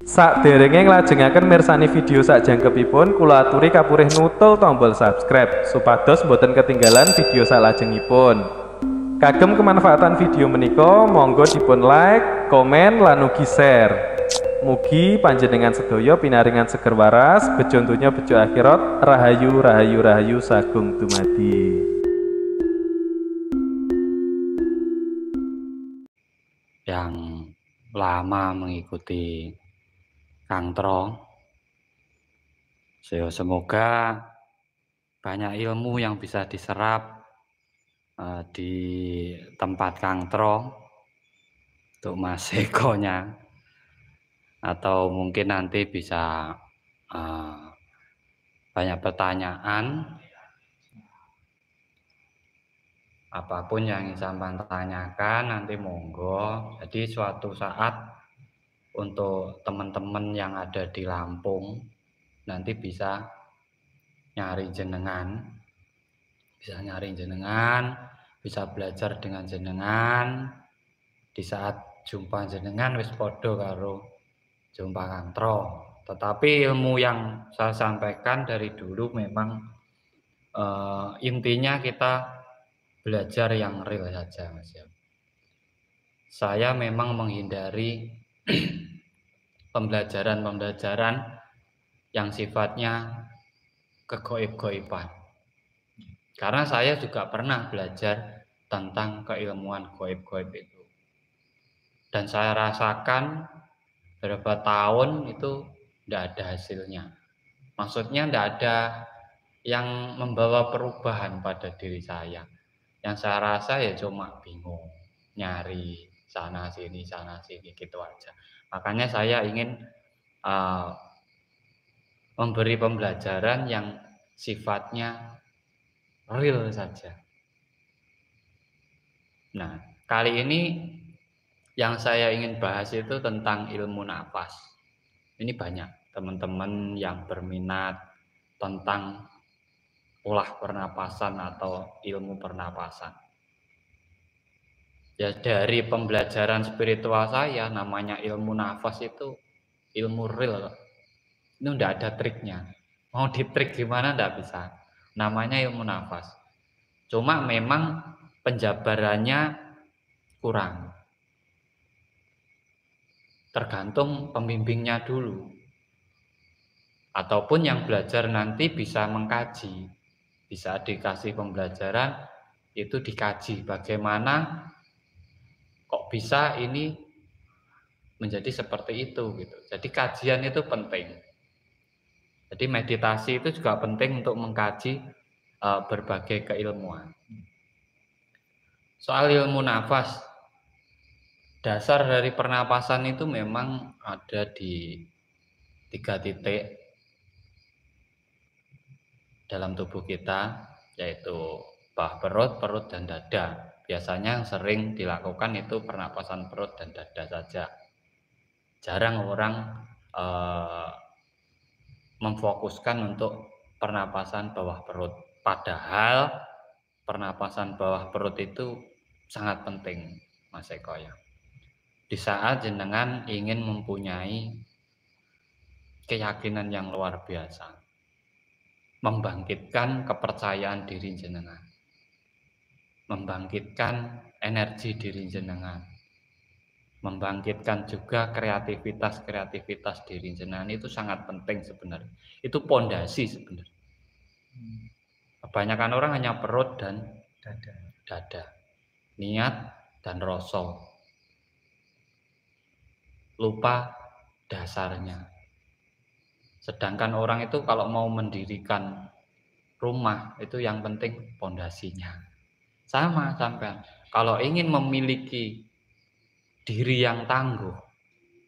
Sakderenge nglajengaken mirsani video sakjangkepipun, kula aturi kapurih nutul tombol subscribe supados boten ketinggalan video salajengipun. Kagem kemanfaatan video menika, monggo dipun like, komen, lan ugi share. Mugi panjenengan sedaya pinaringan seger waras, bejo donya bejo akhirat, rahayu rahayu rahayu sagung dumadi. Yang lama mengikuti Kang Trong, semoga banyak ilmu yang bisa diserap di tempat Kang Trong untuk Mas Ekonya, atau mungkin nanti bisa banyak pertanyaan, apapun yang ingin sampean tanyakan nanti monggo. Jadi suatu saat untuk teman-teman yang ada di Lampung nanti bisa nyari jenengan, bisa belajar dengan jenengan. Di saat jumpa jenengan wis padha karo jumpa Kang Trong. Tetapi ilmu yang saya sampaikan dari dulu memang intinya kita belajar yang real saja, Mas ya. Saya memang menghindari pembelajaran yang sifatnya kegoib-goiban. Karena saya juga pernah belajar tentang keilmuan goib-goib itu. Dan saya rasakan beberapa tahun itu tidak ada hasilnya. Maksudnya tidak ada yang membawa perubahan pada diri saya. Yang saya rasa ya cuma bingung, nyari sana sini gitu aja. Makanya saya ingin memberi pembelajaran yang sifatnya real saja. Nah, kali ini yang saya ingin bahas itu tentang ilmu nafas. Ini banyak teman-teman yang berminat tentang olah pernapasan atau ilmu pernapasan. Ya, dari pembelajaran spiritual saya, namanya ilmu nafas itu ilmu real. Ini tidak ada triknya. Mau ditrik gimana tidak bisa. Namanya ilmu nafas. Cuma memang penjabarannya kurang. Tergantung pembimbingnya dulu. Ataupun yang belajar nanti bisa mengkaji. Bisa dikasih pembelajaran, itu dikaji bagaimana kok bisa ini menjadi seperti itu gitu. Jadi kajian itu penting. Jadi meditasi itu juga penting untuk mengkaji berbagai keilmuan. Soal ilmu nafas, dasar dari pernapasan itu memang ada di 3 titik dalam tubuh kita, yaitu bawah perut, perut, dan dada. Biasanya yang sering dilakukan itu pernapasan perut dan dada saja. Jarang orang memfokuskan untuk pernapasan bawah perut. Padahal pernapasan bawah perut itu sangat penting, Mas Eko ya. Di saat jenengan ingin mempunyai keyakinan yang luar biasa, membangkitkan kepercayaan diri jenengan, membangkitkan energi diri jenengan, membangkitkan juga kreativitas diri jenengan, itu sangat penting sebenarnya. Itu pondasi sebenarnya. Kebanyakan orang hanya perut dan dada, niat dan rasa, lupa dasarnya. Sedangkan orang itu kalau mau mendirikan rumah itu yang penting pondasinya. Sama sampean, kalau ingin memiliki diri yang tangguh,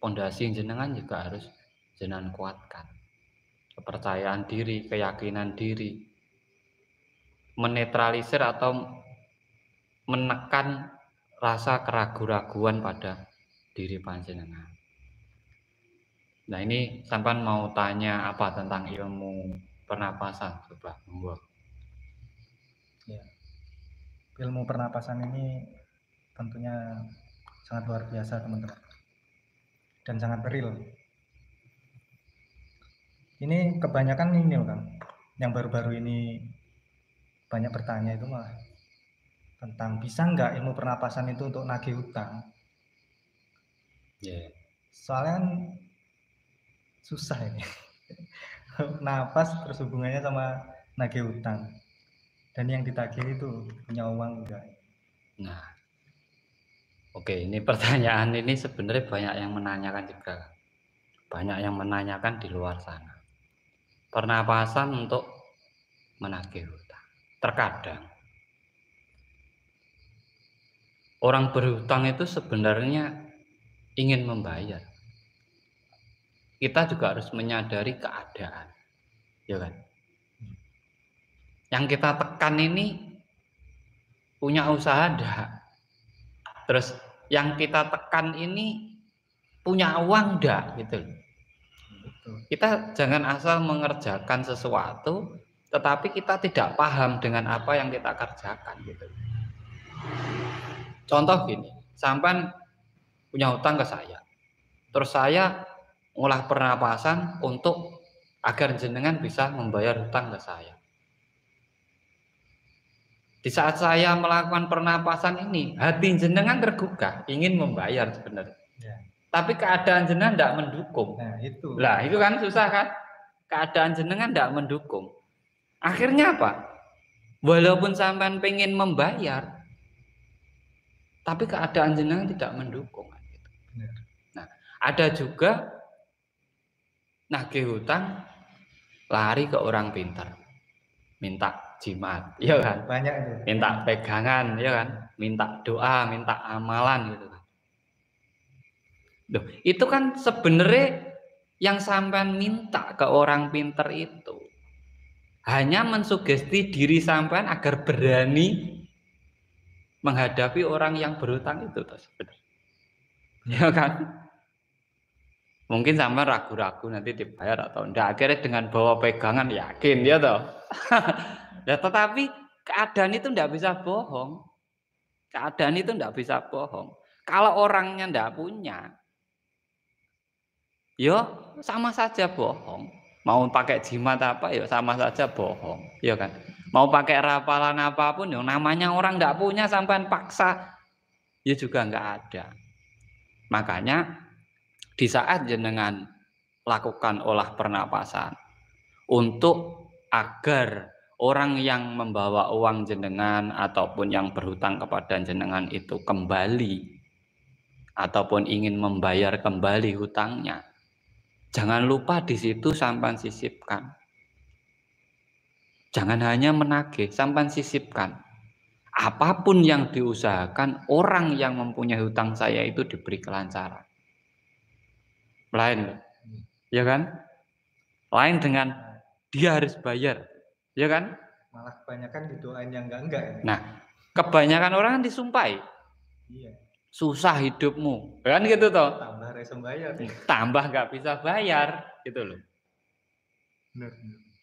pondasi jenengan juga harus jenengan kuatkan. Kepercayaan diri, keyakinan diri, menetralisir atau menekan rasa keraguan-raguan pada diri panjenengan. Nah, ini sampean mau tanya apa tentang ilmu pernapasan? Coba monggo. Ya. Ilmu pernapasan ini tentunya sangat luar biasa, teman-teman. Dan sangat real. Ini kebanyakan ini loh Kang, yang baru-baru ini banyak bertanya itu malah tentang bisa nggak ilmu pernapasan itu untuk nagih hutang. Yeah. Soalnya kan susah ini. Napas terus hubungannya sama nagih hutang. Dan yang ditagih itu punya uang enggak. Nah, oke, ini pertanyaan ini sebenarnya banyak yang menanyakan juga. Banyak yang menanyakan di luar sana. Pernapasan untuk menagih hutang. Terkadang orang berhutang itu sebenarnya ingin membayar. Kita juga harus menyadari keadaan, ya kan? Yang kita tekan ini punya usaha enggak? Terus yang kita tekan ini punya uang enggak gitu. Kita jangan asal mengerjakan sesuatu tetapi kita tidak paham dengan apa yang kita kerjakan gitu. Contoh gini, sampean punya hutang ke saya. Terus saya ngolah pernapasan untuk agar jenengan bisa membayar hutang ke saya. Di saat saya melakukan pernapasan ini, hati jenengan tergugah, ingin membayar sebenarnya. Ya. Tapi keadaan jenengan tidak mendukung. Nah, itu. Lah, itu kan susah kan? Keadaan jenengan tidak mendukung. Akhirnya apa? Walaupun sampean pengen membayar, tapi keadaan jenengan tidak mendukung. Nah, ada juga nagih hutang lari ke orang pintar, minta jimat, ya kan? Banyak itu. Minta pegangan, ya kan? Minta doa, minta amalan gitu kan. Duh, itu kan sebenarnya yang sampean minta ke orang pintar itu hanya mensugesti diri sampean agar berani menghadapi orang yang berhutang itu sebenarnya. Ya kan? Mungkin sampean ragu-ragu nanti dibayar atau enggak. Akhirnya dengan bawa pegangan yakin ya toh. Ya, tetapi keadaan itu enggak bisa bohong. Keadaan itu enggak bisa bohong. Kalau orangnya enggak punya, yo sama saja bohong. Mau pakai jimat apa ya sama saja bohong, ya kan? Mau pakai rapalan apapun yang namanya orang enggak punya sampean paksa ya juga enggak ada. Makanya di saat jenengan lakukan olah pernapasan untuk agar orang yang membawa uang jenengan ataupun yang berhutang kepada jenengan itu kembali ataupun ingin membayar kembali hutangnya, jangan lupa di situ sampan sisipkan. Jangan hanya menagih, sampan sisipkan. Apapun yang diusahakan, orang yang mempunyai hutang saya itu diberi kelancaran. Lain, ya kan? Lain dengan dia harus bayar, ya kan? Malah kebanyakan didoain yang enggak ya. Nah, kebanyakan orang kan disumpahi. Iya. Susah hidupmu, kan gitu toh? Tambah reso bayar. Tambah nggak bisa bayar, gitu loh. Benar.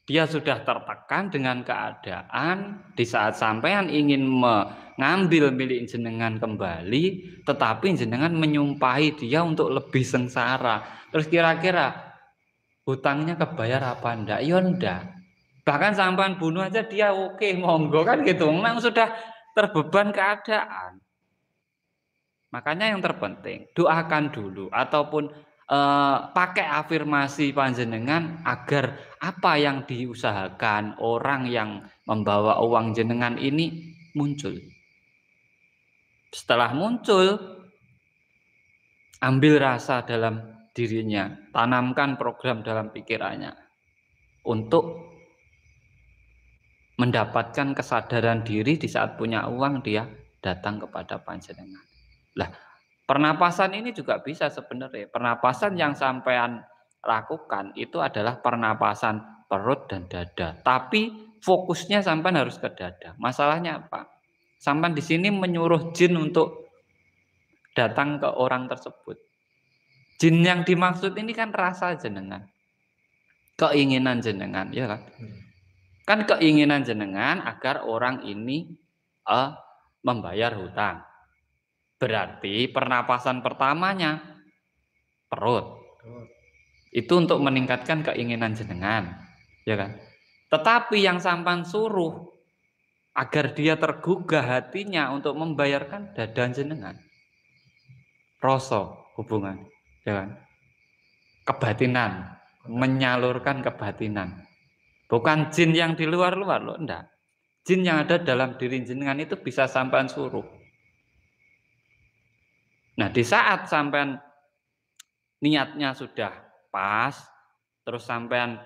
Dia sudah tertekan dengan keadaan di saat sampean ingin mengambil milik jenengan kembali, tetapi jenengan menyumpahi dia untuk lebih sengsara. Terus kira-kira hutangnya kebayar apa enggak? Ya enggak. Bahkan sampean bunuh aja dia oke, monggo kan gitu. Memang sudah terbeban keadaan. Makanya yang terpenting doakan dulu ataupun pakai afirmasi panjenengan agar apa yang diusahakan orang yang membawa uang jenengan ini muncul. Setelah muncul, ambil rasa dalam dirinya, tanamkan program dalam pikirannya untuk mendapatkan kesadaran diri di saat punya uang dia datang kepada panjenengan. Lah, pernapasan ini juga bisa sebenarnya. Pernapasan yang sampean lakukan itu adalah pernapasan perut dan dada. Tapi fokusnya sampean harus ke dada. Masalahnya apa? Sampean di sini menyuruh jin untuk datang ke orang tersebut. Jin yang dimaksud ini kan rasa jenengan. Keinginan jenengan, ya kan? Kan keinginan jenengan agar orang ini membayar hutang. Berarti pernapasan pertamanya perut. Itu untuk meningkatkan keinginan jenengan, ya kan? Tetapi yang sampan suruh agar dia tergugah hatinya untuk membayarkan dada jenengan. Rasa hubungan, ya kan? Kebatinan, menyalurkan kebatinan. Bukan jin yang di luar-luar loh, enggak. Jin yang ada dalam diri jenengan itu bisa sampean suruh. Nah, di saat sampean niatnya sudah pas, terus sampean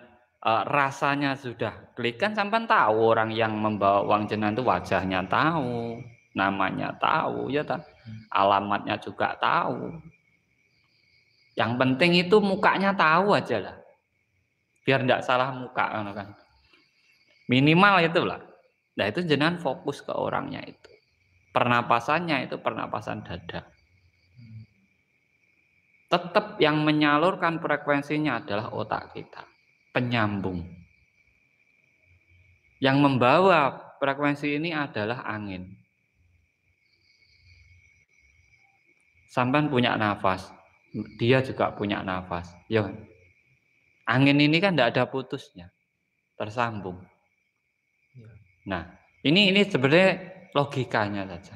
rasanya sudah klik, kan sampean tahu orang yang membawa uang jenengan itu wajahnya tahu, namanya tahu, ya tak? Alamatnya juga tahu. Yang penting itu mukanya tahu aja lah, biar tidak salah muka kan. Minimal itulah. Nah itu jenengan fokus ke orangnya itu. Pernapasannya itu pernapasan dada. Tetap yang menyalurkan frekuensinya adalah otak kita, penyambung. Yang membawa frekuensi ini adalah angin. Sampai punya nafas, dia juga punya nafas. Ya, angin ini kan tidak ada putusnya, tersambung. Nah, ini sebenarnya logikanya saja.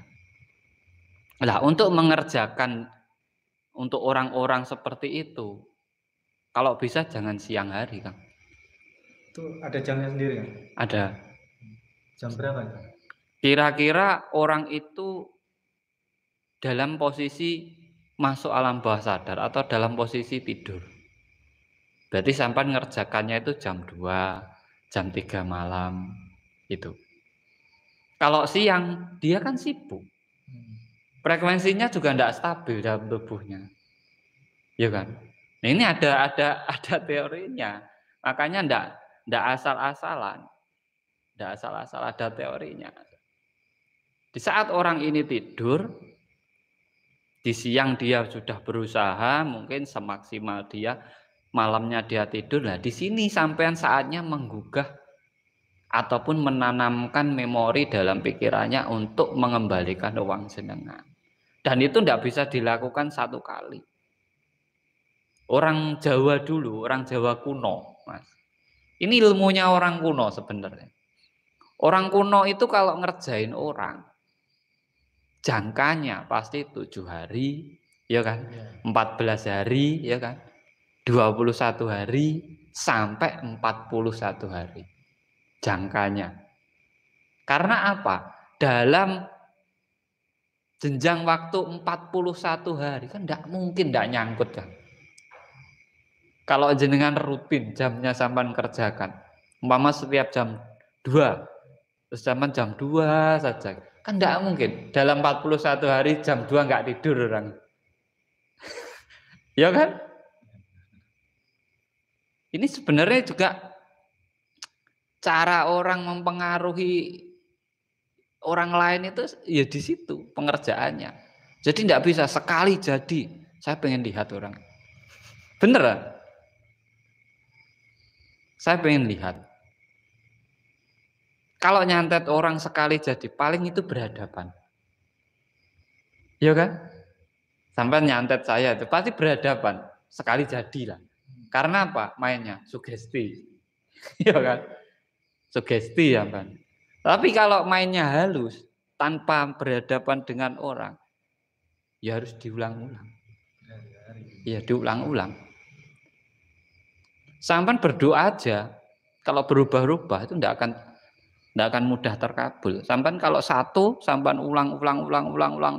Nah, untuk mengerjakan untuk orang-orang seperti itu, kalau bisa jangan siang hari, Kang. Itu ada jamnya sendiri kan? Ada. Jam berapa? Kira-kira orang itu dalam posisi masuk alam bawah sadar atau dalam posisi tidur. Berarti sampai ngerjakannya itu jam 2, jam 3 malam itu. Kalau siang dia kan sibuk. Frekuensinya juga tidak stabil dalam tubuhnya. Ya kan? Nah, ini ada teorinya. Makanya tidak asal-asalan. Tidak asal-asal, ada teorinya. Di saat orang ini tidur, di siang dia sudah berusaha, mungkin semaksimal dia, malamnya dia tidur. Nah, di sini sampean saatnya menggugah ataupun menanamkan memori dalam pikirannya untuk mengembalikan uang jenengan. Dan itu tidak bisa dilakukan satu kali. Orang Jawa dulu, orang Jawa kuno, Mas. Ini ilmunya orang kuno sebenarnya. Orang kuno itu kalau ngerjain orang, jangkanya pasti 7 hari, ya kan? 14 hari, ya kan? 21 hari sampai 41 hari. Jangkanya. Karena apa? Dalam jenjang waktu 41 hari kan tidak mungkin tidak nyangkut kan. Kalau jenengan rutin jamnya sampai kerjakan, umpama setiap jam 2, terus jam 2 saja, kan tidak mungkin dalam 41 hari jam 2 nggak tidur orang. Ya kan? Ini sebenarnya juga cara orang mempengaruhi orang lain itu ya di situ pengerjaannya. Jadi tidak bisa sekali jadi saya pengen lihat orang. Beneran? Saya pengen lihat. Kalau nyantet orang sekali jadi paling itu berhadapan. Iya kan? Sampai nyantet saya itu pasti berhadapan. Sekali jadilah. Karena apa? Mainnya sugesti. Iya kan? Sugesti ya kan. Tapi kalau mainnya halus tanpa berhadapan dengan orang, ya harus diulang-ulang. Ya diulang-ulang. Sampai berdoa aja, kalau berubah-ubah itu tidak akan mudah terkabul. Sampai kalau satu, sampai ulang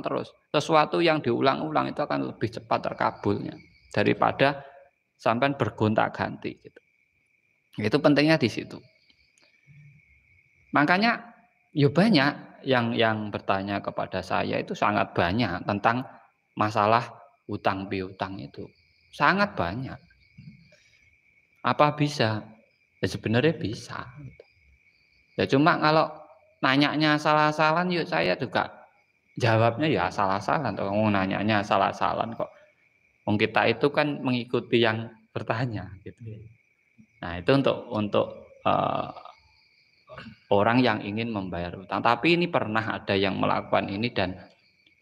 terus. Sesuatu yang diulang-ulang itu akan lebih cepat terkabulnya daripada sampai bergonta-ganti. Gitu. Itu pentingnya di situ. Makanya ya banyak yang bertanya kepada saya itu sangat banyak tentang masalah utang piutang itu. Sangat banyak. Apa bisa? Ya sebenarnya bisa. Ya cuma kalau nanyanya salah-salan yuk saya juga jawabnya ya salah-salan. Kalau nanyanya salah-salan kok. Wong kita itu kan mengikuti yang bertanya gitu. Nah, itu untuk orang yang ingin membayar utang. Tapi ini pernah ada yang melakukan ini dan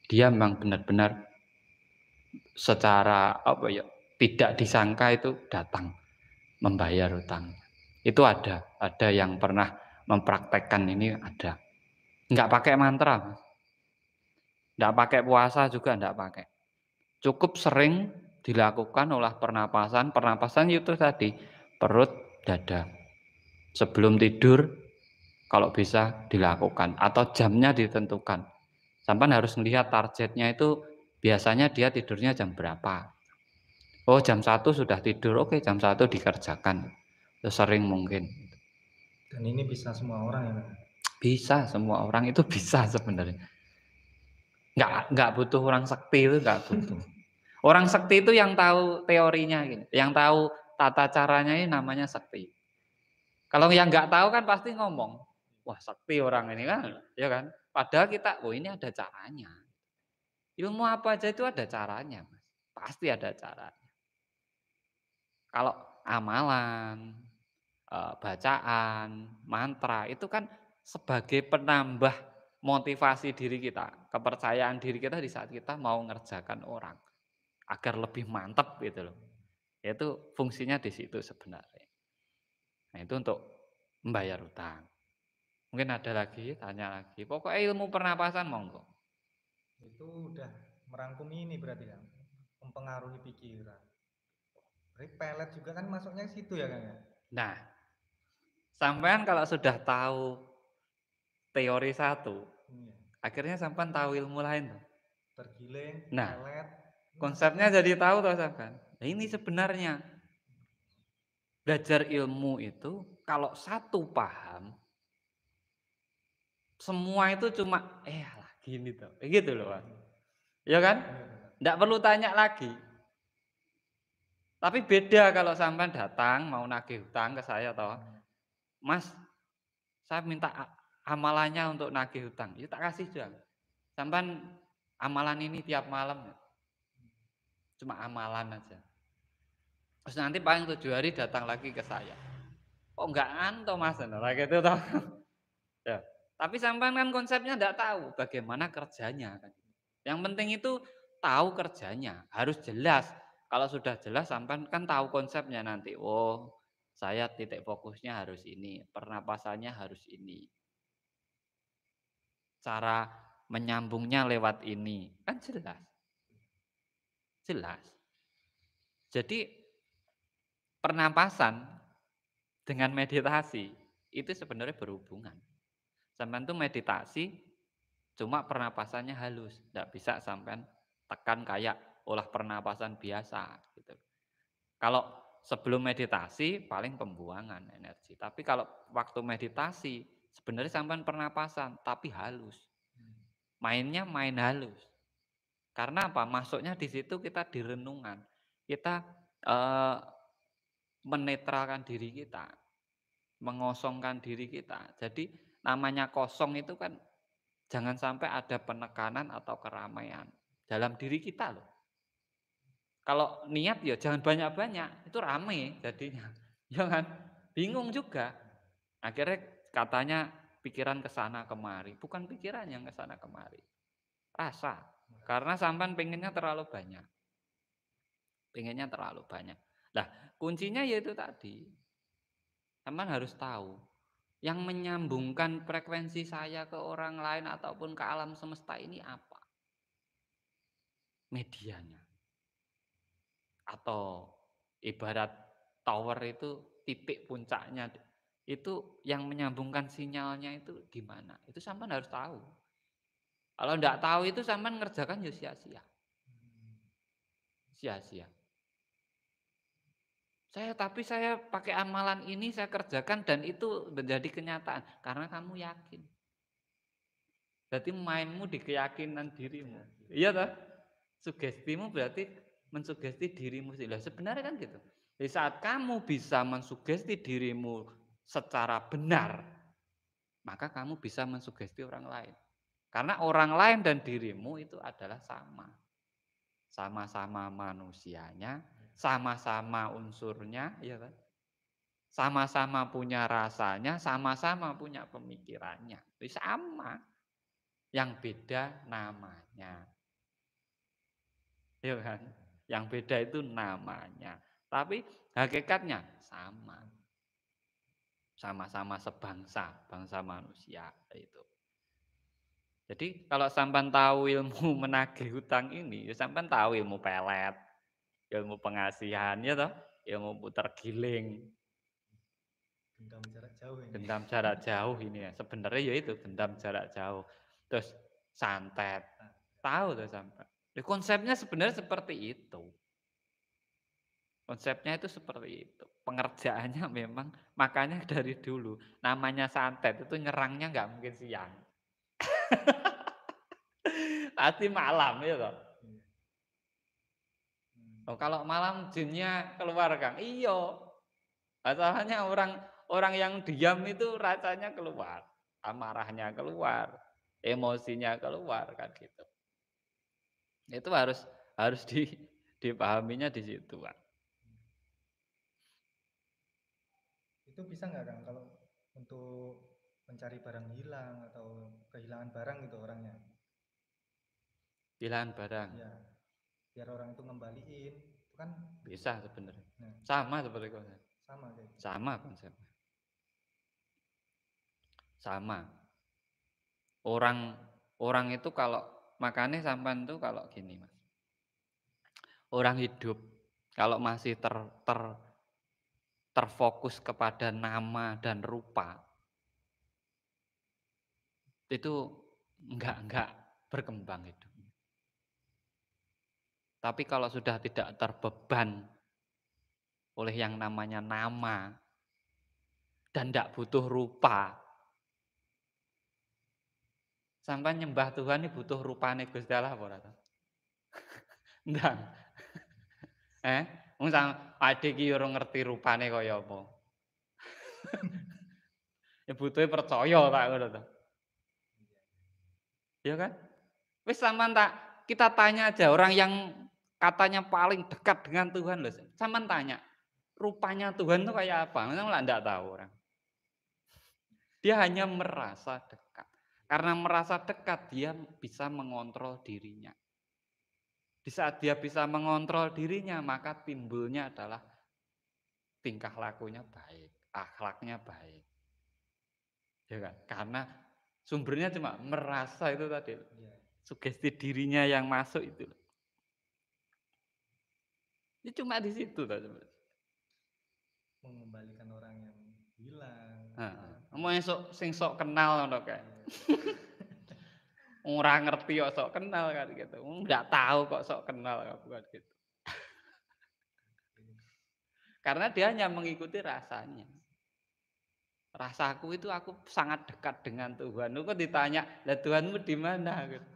dia memang benar-benar secara apa ya tidak disangka itu datang membayar utang. Itu ada yang pernah mempraktekkan ini ada. Enggak pakai mantra, Mas. Enggak pakai puasa juga enggak pakai. Cukup sering dilakukan olah pernapasan. Pernapasan itu tadi perut, dada. Sebelum tidur kalau bisa dilakukan atau jamnya ditentukan. Sampai harus melihat targetnya itu biasanya dia tidurnya jam berapa. Oh, jam 1 sudah tidur. Oke, jam 1 dikerjakan. Sering mungkin. Dan ini bisa semua orang ya, Pak? Bisa, semua orang itu bisa sebenarnya. Enggak butuh orang sakti itu enggak butuh. Orang sakti itu yang tahu teorinya gitu, yang tahu tata caranya ini namanya sakti. Kalau yang enggak tahu kan pasti ngomong, wah sakti orang ini kan, ya kan? Padahal kita, oh ini ada caranya. Ilmu apa aja itu ada caranya, Mas. Pasti ada caranya. Kalau amalan, bacaan, mantra itu kan sebagai penambah motivasi diri kita, kepercayaan diri kita di saat kita mau ngerjakan orang agar lebih mantap gitu loh. Itu fungsinya di situ sebenarnya. Nah, itu untuk membayar utang. Mungkin ada lagi, tanya lagi. Pokoknya ilmu pernapasan monggo. Itu udah merangkum ini berarti kan, mempengaruhi pikiran. Berarti pelet juga kan masuknya ke situ ya kan ya? Nah, sampean kalau sudah tahu teori satu, Iya. akhirnya sampean tahu ilmu lain tuh. Tergiling, Nah, pelet. konsepnya jadi tahu toh sampean. Nah, ini sebenarnya belajar ilmu itu kalau satu paham, semua itu cuma alah gini tuh. Gitu loh, Pak. Ya kan? Enggak perlu tanya lagi. Tapi beda kalau sampean datang mau nagih hutang ke saya toh. Mas, saya minta amalannya untuk nagih hutang. Ya tak kasih dong. Sampean amalan ini tiap malam. Cuma amalan aja. Terus nanti paling 7 hari datang lagi ke saya. Oh enggak ngantuk Mas, nah gitu toh. Ya. Tapi sampean kan konsepnya enggak tahu bagaimana kerjanya kan. Yang penting itu tahu kerjanya, harus jelas. Kalau sudah jelas sampean kan tahu konsepnya nanti. Oh, saya titik fokusnya harus ini, pernapasannya harus ini. Cara menyambungnya lewat ini. Kan jelas. Jelas. Jadi pernapasan dengan meditasi itu sebenarnya berhubungan. Sampean tuh meditasi cuma pernapasannya halus, enggak bisa sampean tekan kayak olah pernapasan biasa gitu. Kalau sebelum meditasi paling pembuangan energi. Tapi kalau waktu meditasi sebenarnya sampean pernapasan tapi halus. Mainnya main halus. Karena apa? Masuknya di situ kita di renungan. Kita menetralkan diri kita, mengosongkan diri kita. Jadi namanya kosong itu kan jangan sampai ada penekanan atau keramaian dalam diri kita loh. Kalau niat ya jangan banyak-banyak, itu rame jadinya. Ya kan? Bingung juga. Akhirnya katanya pikiran ke sana kemari, bukan pikiran yang ke sana kemari. Rasa. Karena sampean pengennya terlalu banyak. Pengennya terlalu banyak. Nah, kuncinya yaitu tadi. Sampean harus tahu yang menyambungkan frekuensi saya ke orang lain ataupun ke alam semesta ini apa? Medianya. Atau ibarat tower itu titik puncaknya itu yang menyambungkan sinyalnya itu di mana? Itu sampean harus tahu. Kalau enggak tahu itu sampean ngerjakan ya sia-sia. Sia-sia. Tapi saya pakai amalan ini saya kerjakan dan itu menjadi kenyataan karena kamu yakin. Berarti mainmu di keyakinan dirimu. Iya toh? Sugestimu berarti mensugesti dirimu sendiri. Sebenarnya kan gitu. Di saat kamu bisa mensugesti dirimu secara benar, maka kamu bisa mensugesti orang lain. Karena orang lain dan dirimu itu adalah sama. Sama-sama manusianya, sama-sama unsurnya, ya kan? Sama-sama punya rasanya, sama-sama punya pemikirannya. Itu sama. Yang beda namanya. Ya kan? Yang beda itu namanya. Tapi hakikatnya sama. Sama-sama sebangsa, bangsa manusia itu. Jadi kalau sampean tahu ilmu menagih hutang ini, ya sampean tahu ilmu pelet, ilmu pengasihan ya toh, ilmu puter giling, Dendam jarak jauh ini. dendam jarak jauh ini ya. Sebenarnya ya itu dendam jarak jauh. Terus santet. Tahu tuh sampean. Konsepnya sebenarnya seperti itu. Konsepnya itu seperti itu. Pengerjaannya memang makanya dari dulu namanya santet itu nyerangnya nggak mungkin siang. Pasti malam ya toh. Oh, kalau malam jinnya keluar Kang. Iya. Masalahnya orang yang diam itu rasanya keluar, amarahnya keluar, emosinya keluar kan gitu. Itu harus dipahaminya di situ, Pak. Itu bisa nggak Kang kalau untuk mencari barang hilang atau kehilangan barang gitu orangnya? Pilihan barang Ya, biar orang itu ngembaliin, itu kan bisa sebenarnya. nah, Sama seperti konsep. sama kayak gitu. Sama konsepnya. Sama. Orang itu kalau makanya sampean tuh kalau gini, Mas. Orang hidup kalau masih terfokus kepada nama dan rupa itu enggak berkembang itu. Tapi kalau sudah tidak terbeban oleh yang namanya nama dan tidak butuh rupa, sampai nyembah Tuhan ini butuh rupane Gusti Allah apa ora? Ndang. Wong adik iki ora ngerti rupane kaya apa. Ya butuhe percaya tak ngono to. Ya kan? Wis sampean kita tanya aja orang yang katanya paling dekat dengan Tuhan loh. Sampean tanya, rupanya Tuhan itu kayak apa? Memang enggak tahu orang. Dia hanya merasa dekat. Karena merasa dekat dia bisa mengontrol dirinya. Di saat dia bisa mengontrol dirinya, maka timbulnya adalah tingkah lakunya baik, akhlaknya baik. Ya kan? Karena sumbernya cuma merasa itu tadi. Sugesti dirinya yang masuk itu. Ini cuma di situ sebenarnya. Mengembalikan orang yang hilang. Mau sing sok kenal ngono kae. Ora ngerti kok sok kenal kan gitu. Enggak tahu kok sok kenal kan gitu. Karena dia hanya mengikuti rasanya. Rasaku itu aku sangat dekat dengan Tuhan. Lu kok ditanya, "Lah Tuhanmu di mana?" gitu.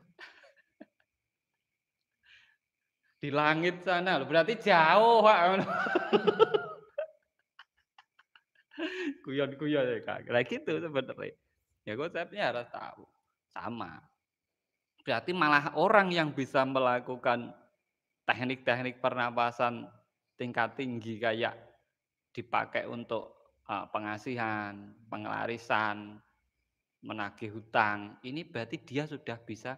Di langit sana, berarti jauh, Pak. Guyon-guyon ya, Kak. Lah gitu sebenarnya. Ya konsepnya harus tahu. Sama. Berarti malah orang yang bisa melakukan teknik-teknik pernapasan tingkat tinggi kayak dipakai untuk pengasihan, pengelarisan, menagih hutang, ini berarti dia sudah bisa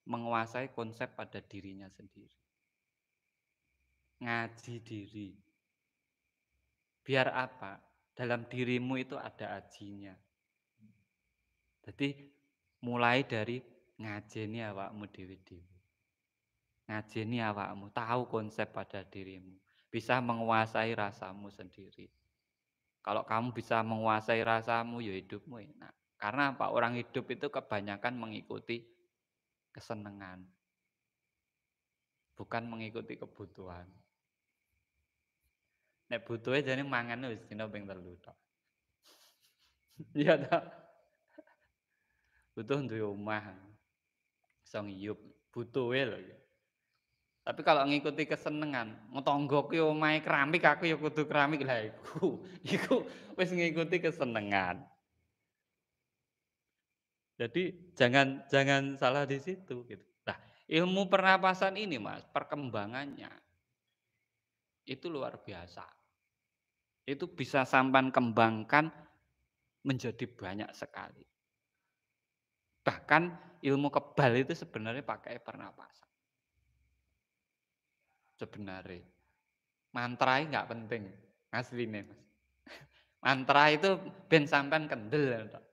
menguasai konsep pada dirinya sendiri. Ngaji diri. Biar apa? Dalam dirimu itu ada ajinya. Jadi mulai dari ngajeni awakmu dewi-dewi. Ngajeni awakmu, tahu konsep pada dirimu. Bisa menguasai rasamu sendiri. Kalau kamu bisa menguasai rasamu, ya hidupmu enak. Karena apa? Orang hidup itu kebanyakan mengikuti kesenangan. Bukan mengikuti kebutuhan. Nek butuhe jane mangan wis dina ping 3 tok. Iya ta. Butuh duwe omah. Iso ngiyup, butuhe lho. Tapi kalau ngikuti kesenengan, tangga ki omahe keramik aku ya kudu keramik lah iku wis ngikuti kesenengan. Jadi jangan salah di situ gitu. Nah, ilmu pernapasan ini Mas, perkembangannya itu luar biasa. Itu bisa sampan kembangkan menjadi banyak sekali. Bahkan ilmu kebal itu sebenarnya pakai pernapasan. sebenarnya. Mantra nggak penting, aslinya Mas. Mantra itu ben sampean kendel tok.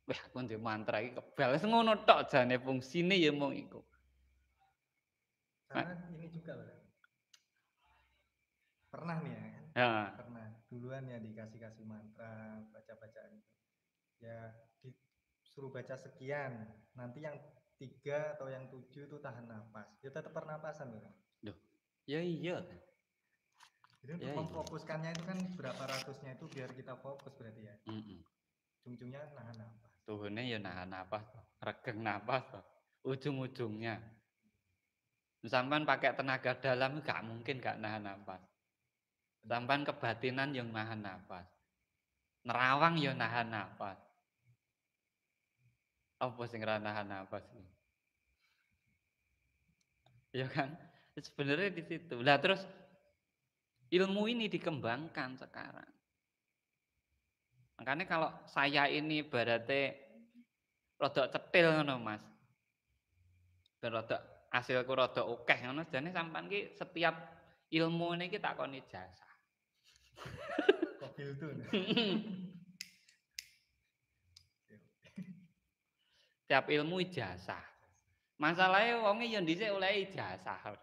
Wah, aku ndek mantra iki kebal. Wis ngono tok jane fungsine ya mung iku. Karena ini juga loh, pernah nih ya kan, Ya, pernah duluan ya dikasih mantra, baca-bacaan itu. Ya disuruh baca sekian, nanti yang 3 atau yang 7 itu tahan napas. Ya tetap pernapasan loh. loh. Ya iya. Jadi untuk Ya iya. memfokuskannya itu kan berapa ratusnya itu biar kita fokus berarti ya. Heeh. Ujung-ujungnya nahan napas. Tuhune ya nahan napas, regeng napas, ujung-ujungnya. Sampean pakai tenaga dalam nggak mungkin nggak nahan napas. Sampean kebatinan yang nahan napas. Nerawang ya nahan napas. Apa sing ra nahan napas iki? Ya kan? Sebenarnya di situ. Lah terus ilmu ini dikembangkan sekarang. Makanya kalau saya ini berarti rodok cetil ngono Mas. Ben rodok hasilku rodok akeh ngono jane sampean ki setiap ilmu ini kita takoni ijazah. Kopil tuh. Tiap ilmu ijazah. Masalahnya wonge ya dhisik oleh ijazah.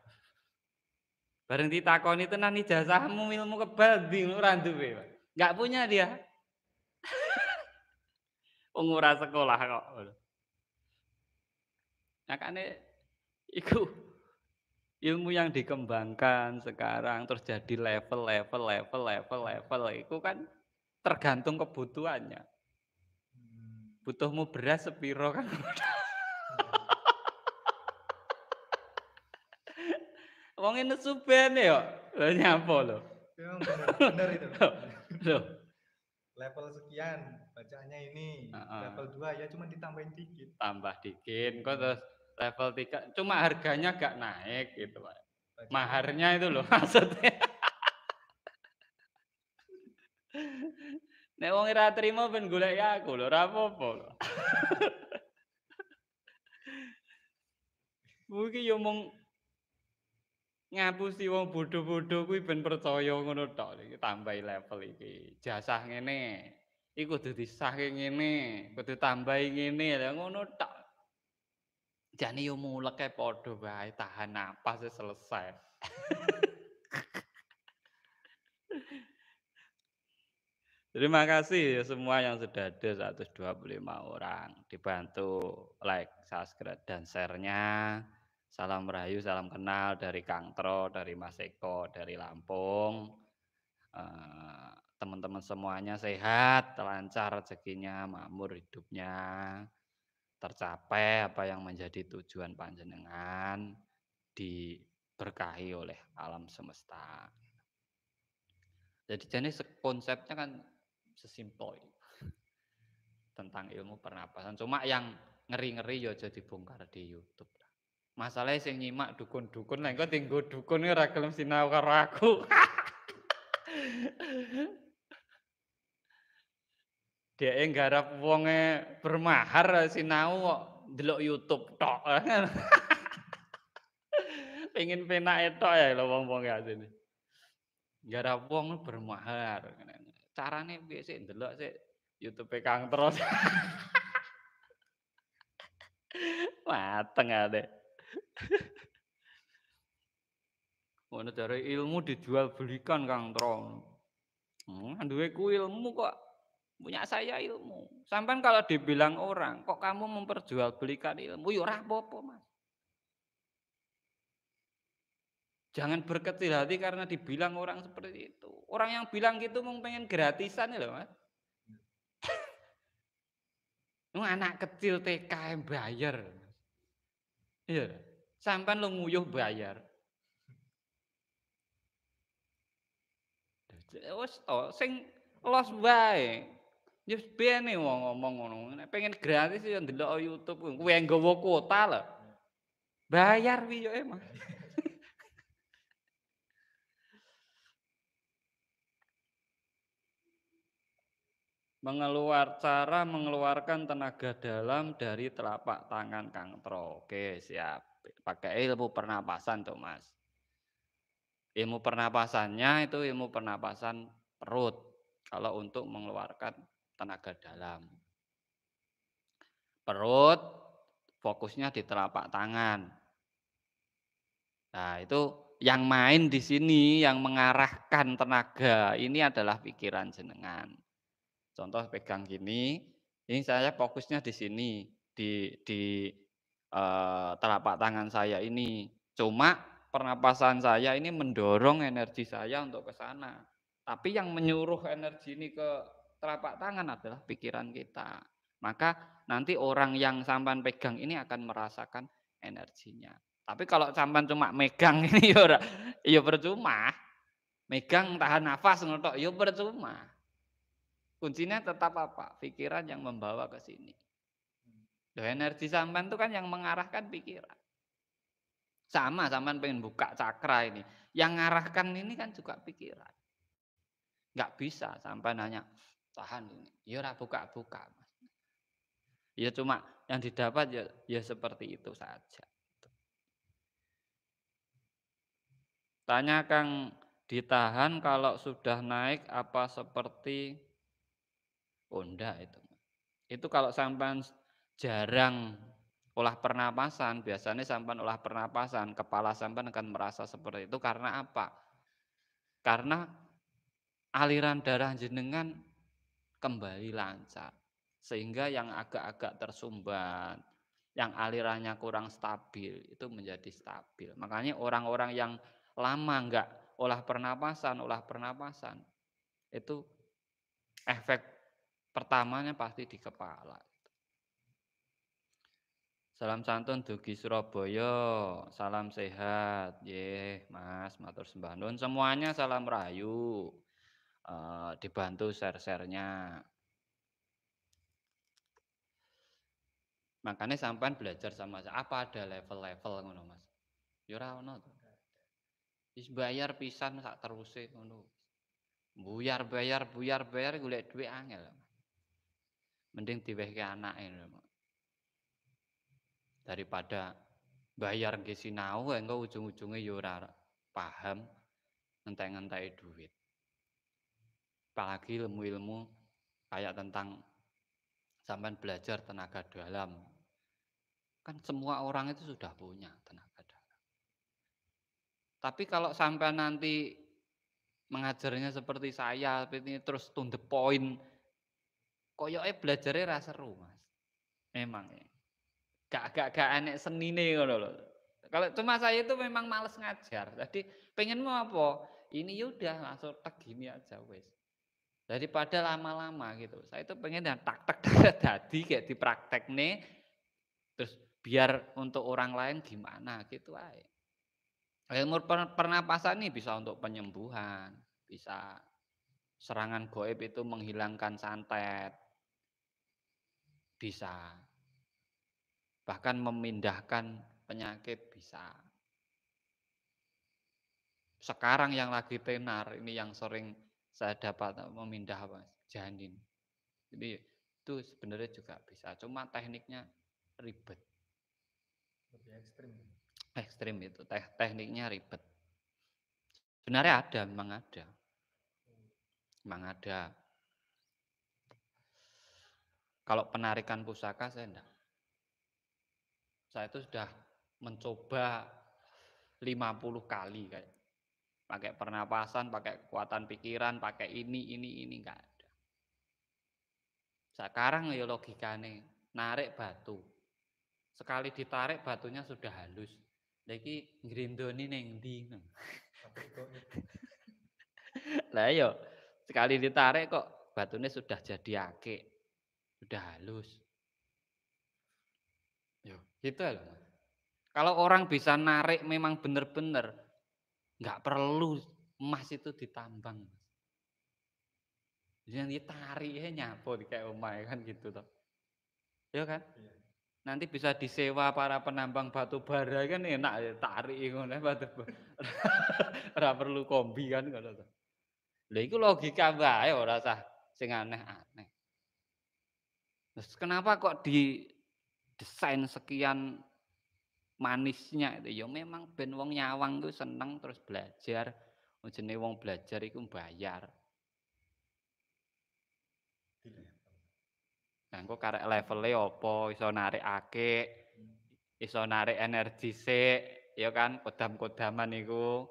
Bareng ditakoni tenan ijazahmu ilmu kebal ndi ora duwe. Enggak punya dia. Wong ora sekolah kok. Makanya itu ilmu yang dikembangkan sekarang terus jadi level itu kan tergantung kebutuhannya. Butuhmu beras sepiro kan? Wong nesu ben yo. Lho nyapa lho. Ya, benar itu. Loh. Level sekian bacaannya ini, level 2 ya cuma ditambahin dikit. Tambah dikit, kok terus level 3 cuma harganya gak naik gitu, Pak. Maharnya itu loh maksudnya. Nek wong ora trimo ben golek aku lho, ora apa-apa lho. Kuwi yo mung ngapusi wong bodho-bodho kuwi ben percaya ngono tok iki tambahi level iki. Jasah ngene, iki kudu disahke ngene, kudu tambahi ngene, lha ngono tok. Jane yo muleke padha wae, tahan napas wis selesai. Terima kasih ya semua yang sudah hadir 125 orang. Dibantu like, subscribe, dan share-nya. Salam rahayu, salam kenal dari Kang Tro, dari Mas Eko, dari Lampung. Teman-teman semuanya sehat, lancar rezekinya, makmur hidupnya, tercapai apa yang menjadi tujuan panjenengan, diberkahi oleh alam semesta. Jadi jenis konsepnya kan sesimpel tentang ilmu pernapasan. Cuma yang ngeri-ngeri ya aja dibongkar di YouTube. Masalahnya sing nyimak dukun-dukun lah, engko tinggo dukun ora gelem sinau karo aku. Dhek nggarap wonge bermahar sinau kok ndelok YouTube tok. Pengen penake tok ya lho wong-wong asine. Nggarap wong bermahar. Carane piye sik ndelok sik YouTube Kang Tro. Mateng ade. Ngono jare ilmu dijual belikan Kang Tro. Duwe ku ilmu kok punya saya ilmu. Sampai kalau dibilang orang, kok kamu memperjualbelikan ilmu? Ya ora apa-apa, Mas. Jangan berkecil hati karena dibilang orang seperti itu. Orang yang bilang gitu mau pengen gratisan ya loh, Mas. Anak kecil TK yang bayar. Iya. Sampai lo nguyuh bayar. Wes to sing los wae. Ya bene wong ngomong ngono. Nek pengen gratis ya ndelok YouTube. Kuwi nggawa kuota lho. Bayar piye emang. Cara mengeluarkan tenaga dalam dari telapak tangan Kang Tro. Oke, siap. Pakai ilmu pernapasan tuh, Mas. Ilmu pernapasannya itu ilmu pernapasan perut kalau untuk mengeluarkan tenaga dalam. Perut fokusnya di telapak tangan. Nah, itu yang main di sini, yang mengarahkan tenaga ini adalah pikiran jenengan. Contoh pegang gini, ini saya fokusnya di sini, di telapak tangan saya ini. Cuma pernapasan saya ini mendorong energi saya untuk ke sana. Tapi yang menyuruh energi ini ke telapak tangan adalah pikiran kita. Maka nanti orang yang sampan pegang ini akan merasakan energinya. Tapi kalau sampan cuma megang ini ya percuma. Megang tahan nafas ngono ya percuma. Kuncinya tetap apa? Pikiran yang membawa ke sini. Loh, energi sampan itu kan yang mengarahkan pikiran. Sama sampan pengen buka cakra ini. Yang ngarahkan ini kan juga pikiran. Nggak bisa sampai nanya tahan ini. Ya ora buka-buka. Ya cuma yang didapat ya seperti itu saja. Tanya Kang, ditahan kalau sudah naik apa seperti enggak itu. Itu kalau sampan jarang olah pernapasan, biasanya sampan olah pernapasan, kepala sampan akan merasa seperti itu karena apa? Karena aliran darah jenengan kembali lancar. Sehingga yang agak-agak tersumbat, yang alirannya kurang stabil, itu menjadi stabil. Makanya orang-orang yang lama enggak olah pernapasan, itu efek pertamanya pasti di kepala. Salam santun dugi Surabaya, salam sehat, yeh Mas, matur sembah nuwun semuanya, salam rahayu, dibantu share-share-nya. Makanya sampean belajar sama saya, apa ada level-level ngono Mas? Ya ora ono to. Wis bayar pisan sak teruse ngono. Buyar bayar golek dhuwit angel. Mending diwehke anake lho. Daripada bayar nggih sinau engko ujung-ujunge ya ora paham ngentek-ngenteki duit. Apalagi ilmu-ilmu kayak tentang sampean belajar tenaga dalam. Kan semua orang itu sudah punya tenaga dalam. Tapi kalau sampean nanti mengajarnya seperti saya, seperti ini terus to the point, koyoke belajarnya ra seru, Mas. Memang ya. Gak enek senine ngono lho. Kalau cuma saya itu memang males ngajar. Jadi pengen mau apa? Ini yaudah langsung tek gini aja wes. Daripada lama-lama gitu. Saya itu pengen yang tak tadi kayak dipraktek nih. Terus biar untuk orang lain gimana gitu aja. Ilmu pernapasan ini bisa untuk penyembuhan, bisa serangan goib itu menghilangkan santet, bisa. Bahkan memindahkan penyakit bisa. Sekarang yang lagi tenar, ini yang sering saya dapat memindah janin. Jadi itu sebenarnya juga bisa, cuma tekniknya ribet. Lebih ekstrim. Ekstrim itu, tekniknya ribet. Sebenarnya ada, memang ada. Memang ada. Kalau penarikan pusaka saya enggak. Saya itu sudah mencoba 50 kali kayak pakai pernapasan, pakai kekuatan pikiran, pakai ini enggak ada. Sekarang ya logikane narik batu. Sekali ditarik batunya sudah halus. Lagi ngrindoni ning ndi. Lah iya, sekali ditarik kok batunya sudah jadi akik. Sudah halus. Yo, gitu loh. Kalau orang bisa narik memang benar-benar nggak perlu emas itu ditambang. Yang ditarik nyapo di kayak omahe kan gitu toh. Ya kan? Iya. Nanti bisa disewa para penambang batu bara kan enak ya tarik ngono batu bara. Ora perlu kombi kan ngono to. Lha iku logika wae ora usah sing aneh-aneh. Terus kenapa kok didesain sekian manisnya itu? Ya memang ben wong nyawang tuh seneng terus belajar Jenenge wong belajar iku bayar. Di level. Nah, engko karek levele apa, iso narik akik, iso narik energi sik, ya kan, kodam-kodaman iku.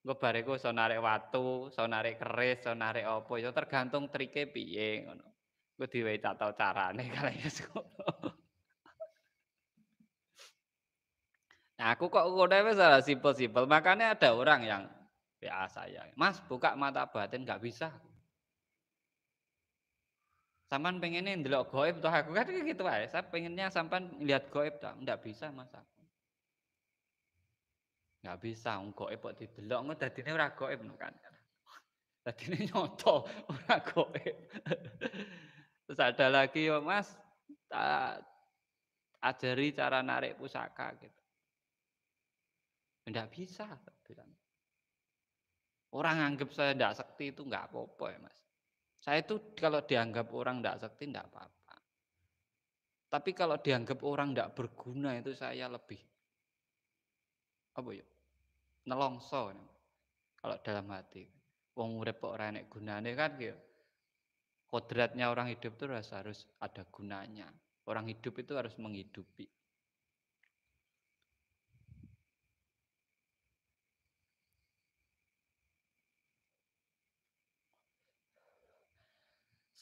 Engko bar iku iso narik watu, iso narik keris, iso narik apa, ya tergantung trike piye ngono. Engko diwehi tata carane kalih ngono. Nah, aku kok ngono wis simpel-simpel, makanya ada orang yang WA saya, "Mas, buka mata batin." Nggak bisa. Sampean pengennya ndelok gaib toh aku kan gitu ae. Saya pengennya sampean lihat gaib toh. Nggak bisa, Mas aku. Nggak bisa, wong gaib kok didelok ngono dadine ora gaib no kan. Dadine nyoto ora gaib. Terus ada lagi yo, Mas, tak ajari cara narik pusaka gitu. Nggak bisa, tak bilang. Orang anggap saya nggak sakti itu nggak apa-apa ya, Mas. Saya itu kalau dianggap orang nggak sakti nggak apa-apa. Tapi kalau dianggap orang nggak berguna itu saya lebih apa ya? Nelongso. Kalau dalam hati. Wong urip kok ora enek gunane kan gitu. Kodratnya orang hidup itu harus ada gunanya. Orang hidup itu harus menghidupi.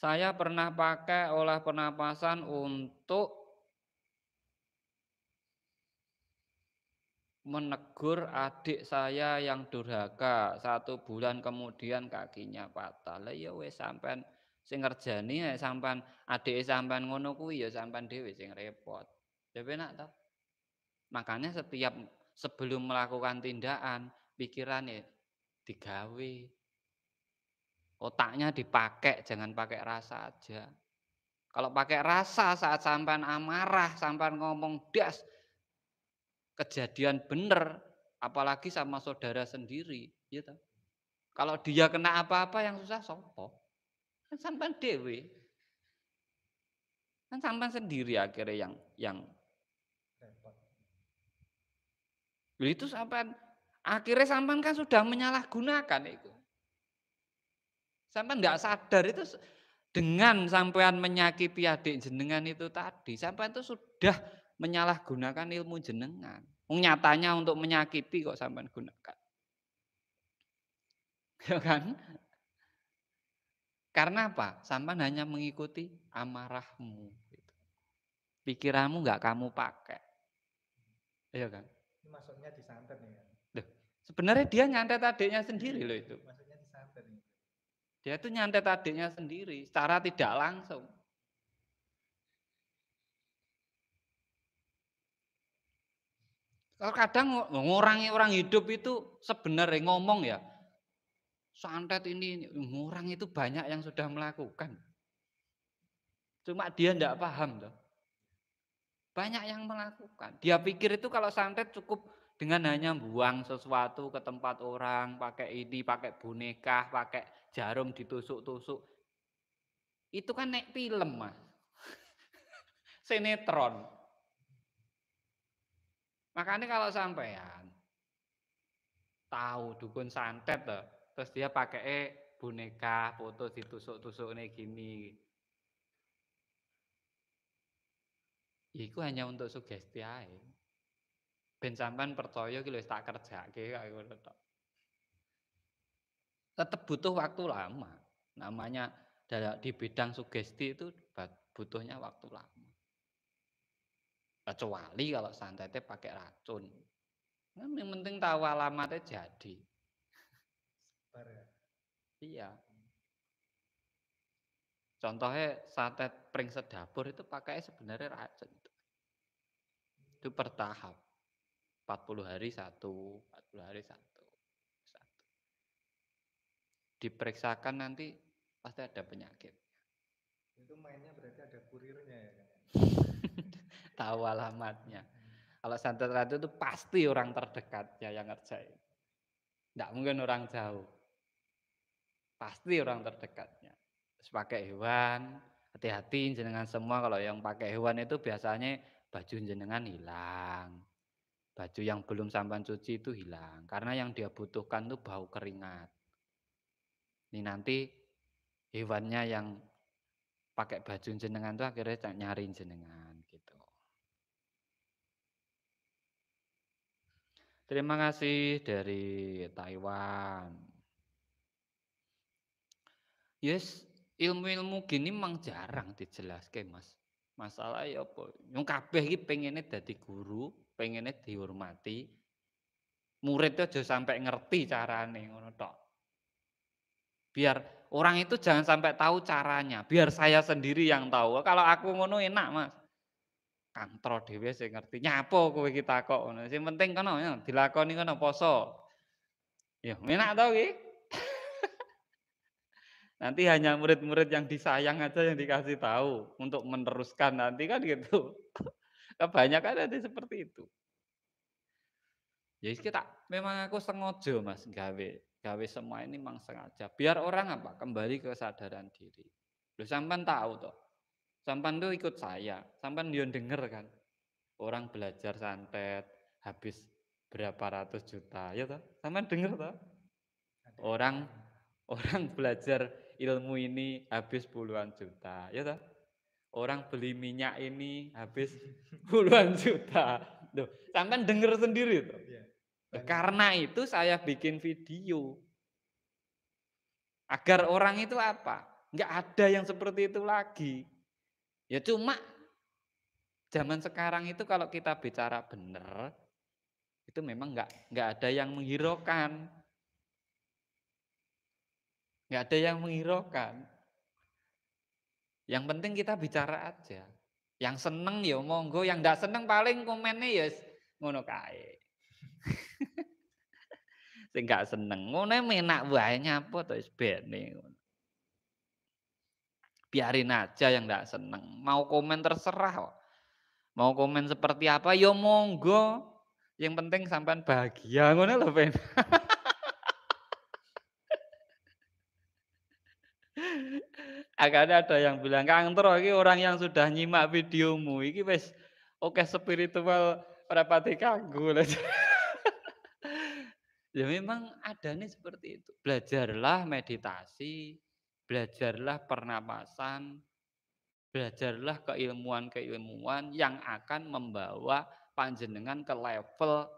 Saya pernah pakai olah pernapasan untuk menegur adik saya yang durhaka. 1 bulan kemudian kakinya patah. Lah ya wis sampean sing ngerjani nek sampean adike sampean ngono kuwi ya sampean dhewe sing repot. Ya penak to? Makanya setiap sebelum melakukan tindakan, pikirannya digawe. Otaknya dipakai, jangan pakai rasa aja. Kalau pakai rasa saat sampean amarah, sampean ngomong das, kejadian bener, apalagi sama saudara sendiri, ya toh. Kalau dia kena apa-apa yang susah sopo? Kan sampean dewe, kan sampean sendiri akhirnya yang Repot. itu sampean akhirnya sampean kan sudah menyalahgunakan itu. Sampean nggak sadar itu dengan sampean menyakiti adik jenengan itu tadi, sampean itu sudah menyalahgunakan ilmu jenengan. Nyatanya untuk menyakiti kok sampean gunakan. Ya kan? Karena apa? Sampean hanya mengikuti amarahmu. Gitu. Pikiranmu nggak kamu pakai. Iya kan? Ini maksudnya disantet nih kan? Loh, sebenarnya dia nyantet adiknya sendiri loh itu. Maksudnya disantet nih. Dia itu nyantet adiknya sendiri secara tidak langsung. Kalau kadang ngurangi orang hidup itu sebenarnya ngomong ya, santet ini orang itu banyak yang sudah melakukan. Cuma dia tidak paham loh. Banyak yang melakukan. Dia pikir itu kalau santet cukup dengan hanya buang sesuatu ke tempat orang, pakai ini, pakai boneka, pakai jarum ditusuk-tusuk. Itu kan naik film, Mas. Sinetron. Makanya kalau sampean tahu dukun santet loh, terus dia pakai boneka, foto ditusuk-tusuk nih gini. Iku hanya untuk sugesti ae. Ben sampean percaya ki wis tak kerjake kaya ngono tok. Tetap butuh waktu lama. Namanya di bidang sugesti itu butuhnya waktu lama. Kecuali kalau santetnya pakai racun. Kan yang penting tahu alamatnya jadi. Bar ya. Iya. Contohnya santet pring sedapur itu pakai sebenarnya racun. Itu bertahap. 40 hari satu, 40 hari satu. Diperiksakan nanti pasti ada penyakit. Itu mainnya berarti ada kurirnya ya kan? Tahu alamatnya. Kalau santet racun itu pasti orang terdekatnya yang ngerjain. Tidak mungkin orang jauh. Pasti orang terdekatnya. Terus pakai hewan, hati-hati jenengan semua kalau yang pakai hewan itu biasanya baju jenengan hilang. Baju yang belum sampean cuci itu hilang, karena yang dia butuhkan tuh bau keringat. Ini nanti hewannya yang pakai baju jenengan tuh akhirnya nyariin jenengan gitu. Terima kasih dari Taiwan. Yes, ilmu-ilmu gini memang jarang dijelaske, Mas. Masalah ya apa? Wong kabeh iki pengene dadi guru, pengene dihormati. Muridnya aja sampai ngerti carane ngono tok. Biar orang itu jangan sampai tahu caranya, biar saya sendiri yang tahu. Kalau aku ngono enak, Mas. Kantro dhewe sing ngerti. Nyapo kowe iki takok ngono. Sing penting kono ya dilakoni kono poso. Ya enak to iki. Nanti hanya murid-murid yang disayang aja yang dikasih tahu untuk meneruskan nanti kan gitu. Kebanyakan nanti seperti itu. Ya kita memang aku sengaja Mas gawe semua ini memang sengaja. Biar orang apa? Kembali ke kesadaran diri. Loh sampean tahu toh. Sampean tuh ikut saya, sampean yo denger kan. Orang belajar santet habis berapa ratus juta, ya toh? Sampean denger toh? Orang orang belajar ilmu ini habis puluhan juta, ya toh? Orang beli minyak ini habis puluhan juta. Loh, sampean denger sendiri toh? Iya. Nah, karena itu saya bikin video. Agar orang itu apa? Enggak ada yang seperti itu lagi. Ya cuma zaman sekarang itu kalau kita bicara benar, itu memang enggak ada yang menghiraukan. Enggak ada yang menghiraukan. Yang penting kita bicara aja. Yang seneng ya monggo, yang enggak seneng paling komennya ya ngono kae. Sing gak seneng, ngono enak wae nyapa to wis bene. Biarin aja yang enggak seneng. Mau komen terserah kok. Mau komen seperti apa ya monggo. Yang penting sampean bahagia ngono lho, Ben. Agaknya ada yang bilang, "Kang Tro iki orang yang sudah nyimak videomu iki wis oke spiritual ora pati kanggo." Ya memang adanya seperti itu. Belajarlah meditasi, belajarlah pernapasan, belajarlah keilmuan-keilmuan yang akan membawa panjenengan ke level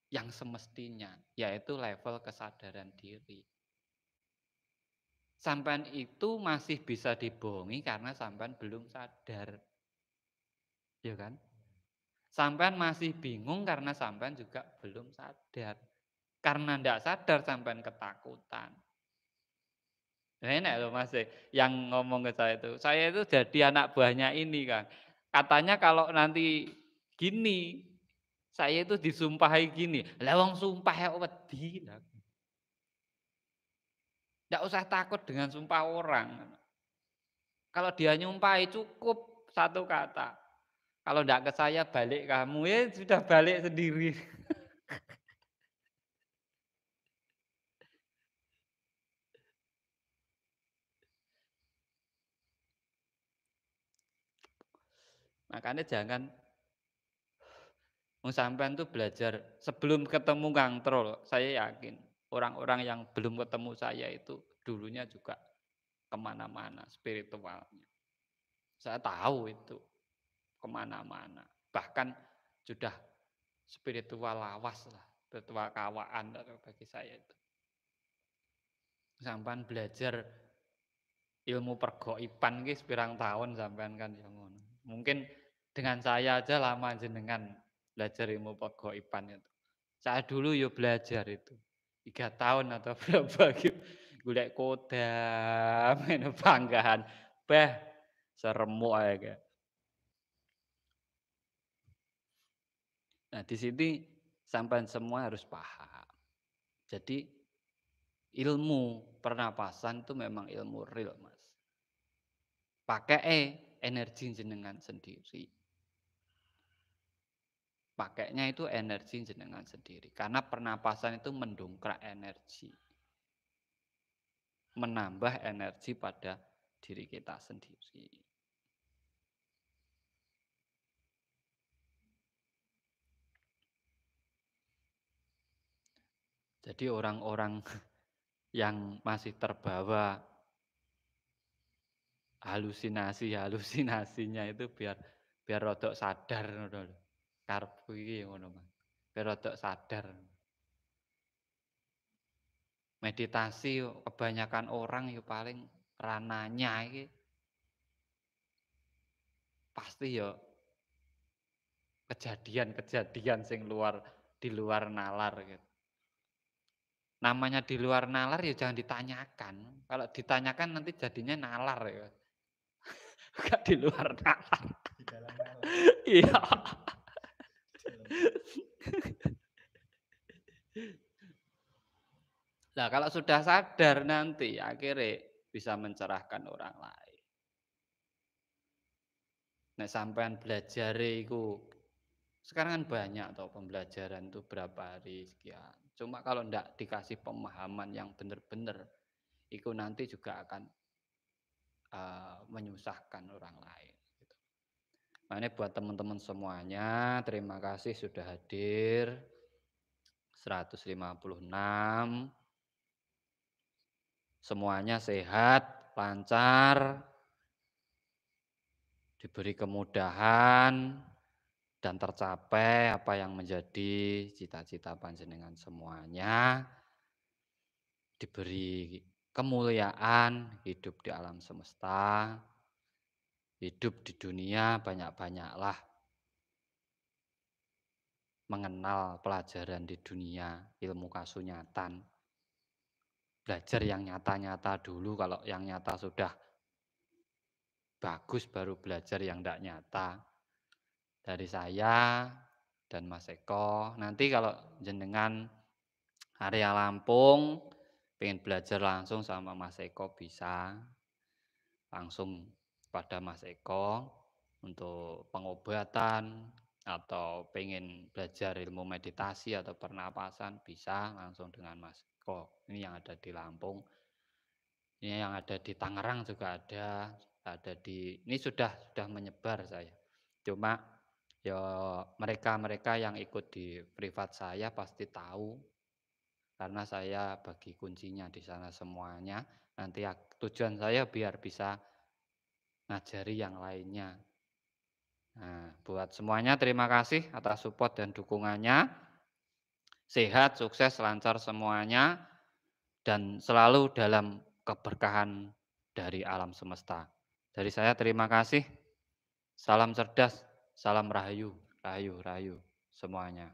yang semestinya, yaitu level kesadaran diri. Sampean itu masih bisa dibohongi karena sampean belum sadar. Ya kan? Sampean masih bingung karena sampean juga belum sadar. Karena ndak sadar sampean ketakutan. Nah, enak loh Mas yang ngomong ke saya itu jadi anak buahnya ini Kang. Katanya kalau nanti gini, saya itu disumpahi gini. Lah wong sumpah ya wedi. Ndak usah takut dengan sumpah orang. Kalau dia nyumpahi cukup satu kata. Kalau ndak ke saya balik kamu, ya sudah balik sendiri. Makanya jangan sampean tuh belajar sebelum ketemu Kang Tro, saya yakin orang-orang yang belum ketemu saya itu dulunya juga kemana-mana spiritualnya. Saya tahu itu kemana-mana. Bahkan sudah spiritual lawas lah, spiritual kawaan bagi saya itu. Sampean belajar ilmu pergoiban ki sepirang tahun sampean kan ya ngono. Mungkin dengan saya aja lama jenengan belajar ilmu pergoiban itu. Saya dulu yo belajar itu 3 tahun atau berapa gitu. Golek kodam, ini banggahan. Beh, seremuk aja kayak. Nah, di sini sampai semua harus paham. Jadi ilmu pernapasan itu memang ilmu real, Mas. Pakai energi jenengan sendiri. Pakainya itu energi jenengan sendiri. Karena pernapasan itu mendongkrak energi. Menambah energi pada diri kita sendiri. Jadi orang-orang yang masih terbawa halusinasinya itu biar biar rodok sadar ngono lho. Karepku iki ngono, Mas. Biar rodok sadar. Meditasi kebanyakan orang ya paling ranahnya iki pasti ya kejadian-kejadian sing di luar nalar gitu. Namanya di luar nalar ya jangan ditanyakan. Kalau ditanyakan nanti jadinya nalar ya. Enggak di luar nalar. Di dalam nalar. Iya. Di dalam nalar. Nah, kalau sudah sadar nanti akhirnya bisa mencerahkan orang lain. Nek sampean belajar iku sekarang kan banyak toh pembelajaran itu berapa hari sekian. Cuma kalau ndak dikasih pemahaman yang benar-benar, itu nanti juga akan menyusahkan orang lain. Gitu. Nah, ini buat teman-teman semuanya, terima kasih sudah hadir. 156. Semuanya sehat, lancar, diberi kemudahan, dan tercapai apa yang menjadi cita-cita panjenengan semuanya. Diberi kemuliaan, hidup di alam semesta, hidup di dunia banyak-banyaklah mengenal pelajaran di dunia, ilmu kasunyatan. Belajar yang nyata-nyata dulu, kalau yang nyata sudah bagus baru belajar yang tidak nyata. Dari saya dan Mas Eko, nanti kalau jenengan area Lampung pengen belajar langsung sama Mas Eko bisa langsung pada Mas Eko untuk pengobatan atau pengen belajar ilmu meditasi atau pernapasan bisa langsung dengan Mas Eko. Ini yang ada di Lampung. Ini yang ada di Tangerang juga ada ini sudah menyebar saya. Cuma ya mereka-mereka yang ikut di privat saya pasti tahu karena saya bagi kuncinya di sana semuanya. Nanti tujuan saya biar bisa ngajari yang lainnya. Nah, buat semuanya terima kasih atas support dan dukungannya. Sehat, sukses, lancar semuanya dan selalu dalam keberkahan dari alam semesta. Dari saya terima kasih. Salam cerdas, salam rahayu, rahayu, rahayu semuanya.